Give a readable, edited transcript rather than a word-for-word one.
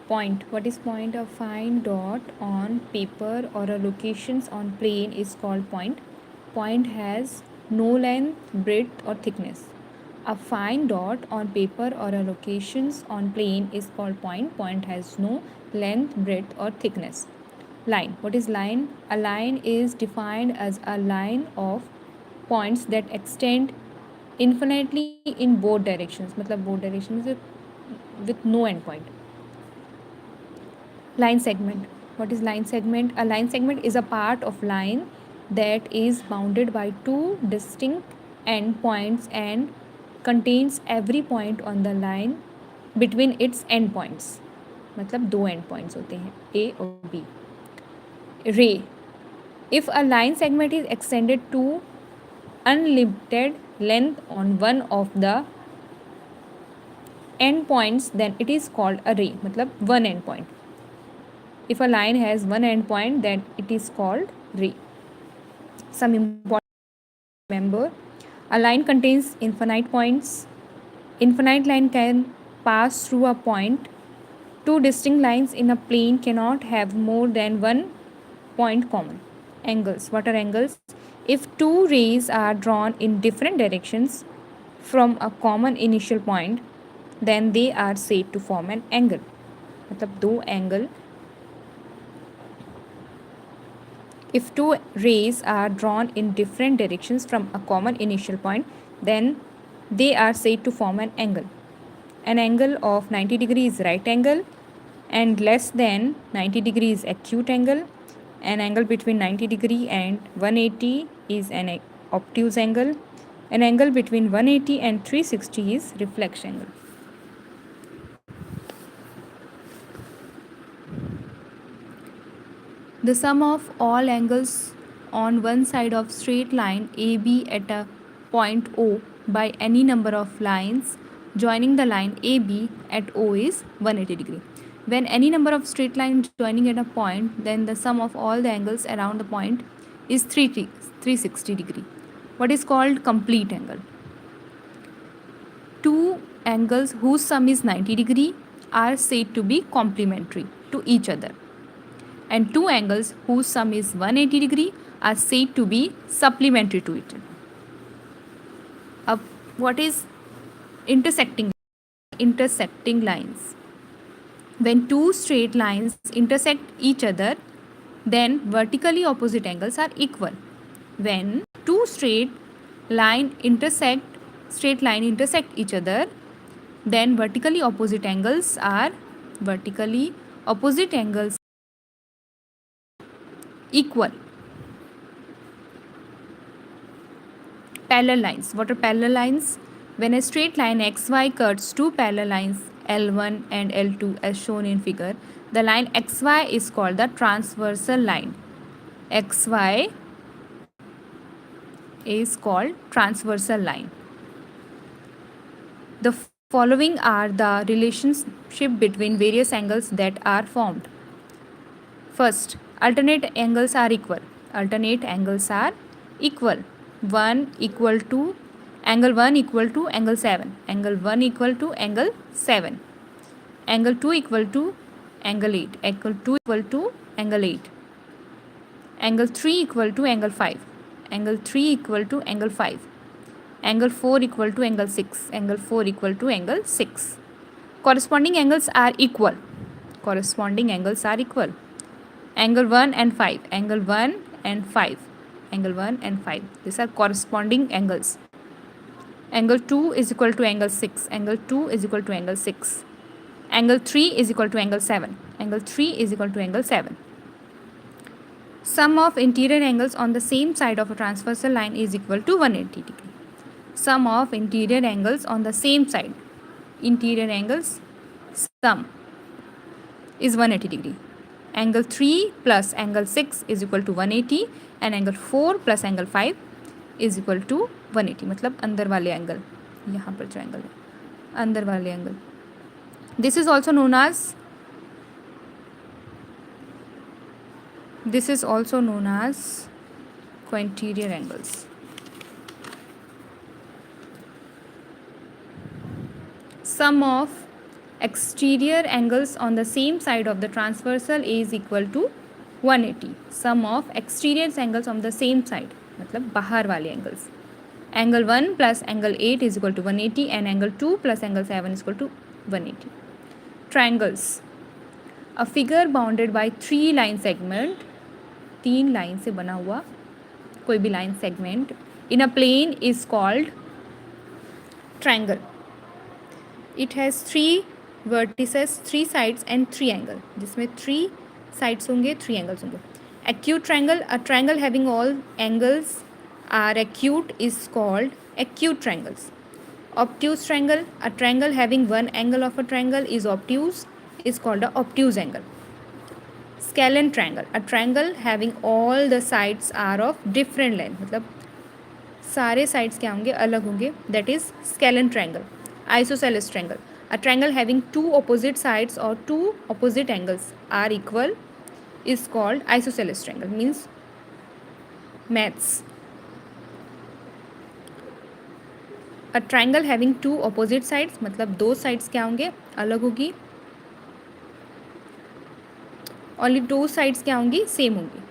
Point. What is point? A fine dot on paper or a locations on plane is called point. Point has no length, breadth or thickness. A fine dot on paper or a locations on plane is called point. Point has no length, breadth or thickness. Line. What is line? A line is defined as a line of points that extend infinitely in both directions. मतलब both directions with no end point. Line segment. What is line segment? A line segment is a part of line that is bounded by two distinct endpoints and contains every point on the line between its endpoints. मतलब दो endpoints होते हैं A और B. Ray. If a line segment is extended to unlimited length on one of the endpoints, then it is called a ray. मतलब one endpoint. If a line has one endpoint, then it is called ray. Some important remember, a line contains infinite points. Infinite line can pass through a point. Two distinct lines in a plane cannot have more than one point common. Angles. What are angles? If two rays are drawn in different directions from a common initial point, then they are said to form an angle. मतलब दो angle. If two rays are drawn in different directions from a common initial point, then they are said to form an angle. An angle of 90 degrees is right angle and less than 90 degrees acute angle. An angle between 90 degree and 180 is an obtuse angle. An angle between 180 and 360 is reflex angle. The sum of all angles on one side of straight line AB at a point O by any number of lines joining the line AB at O is 180 degree. When any number of straight lines joining at a point, then the sum of all the angles around the point is 360 degree. What is called complete angle? Two angles whose sum is 90 degree are said to be complementary to each other, and two angles whose sum is 180 degree are said to be supplementary to each other. What is intersecting? Intersecting lines. When two straight lines intersect each other, then vertically opposite angles are equal. When two straight line intersect each other, then vertically opposite angles equal. Parallel lines. What are parallel lines? When a straight line xy cuts two parallel lines L1 and L2 as shown in figure, the line xy is called the transversal line. xy is called transversal line. The following are the relationship between various angles that are formed. First, alternate angles are equal. Alternate angles are equal. 1 equal to angle 1 equal to angle 7. Angle 1 equal to angle 7. Angle 2 equal to angle 8. Angle 2 equal to angle 8. Angle 3 equal to angle 5. Angle 3 equal to angle 5. Angle 4 equal to angle 6. Angle 4 equal to angle 6. Corresponding angles are equal. Corresponding angles are equal. Angle 1 and 5. Angle 1 and 5. Angle 1 and 5. These are corresponding angles. Angle 2 is equal to angle 6. Angle 2 is equal to angle 6. Angle 3 is equal to angle 7. Angle 3 is equal to angle 7. Sum of interior angles on the same side of a transversal line is equal to 180 degree. Sum of interior angles on the same side. Interior angles sum is 180 degree. Angle 3 plus angle 6 is equal to 180 and angle 4 plus angle 5 is equal to 180. मतलब अंदर वाले angle, यहाँ पर जो angle है अंदर वाले angle. This is also known as cointerior angles. Sum of exterior angles on the same side of the transversal is equal to 180. Sum of exterior angles on the same side मतलब बाहर वाले angles. Angle 1 plus angle 8 is equal to 180 and angle 2 plus angle 7 is equal to 180. Triangles. A figure bounded by 3 line segment, 3 line से बना हुआ कोई भी line segment in a plane is called triangle. It has 3 vertices, 3 sides and 3 angles, जिसमें 3 sides होंगे, 3 angles होंगे. Acute triangle, a triangle having all angles are acute is called acute triangles. Obtuse triangle, a triangle having one angle of a triangle is obtuse is called a obtuse angle. Scalene triangle, a triangle having all the sides are of different length, मतलब सारे sides क्या होंगे, अलग होंगे, that is scalene triangle. Isosceles triangle, a triangle having 2 opposite sides or 2 opposite angles are equal is called isosceles triangle. Means maths. A triangle having 2 opposite sides मतलब 2 sides क्या होंगे, अलग होगी. Only 2 sides क्या होंगी, सेम होंगी.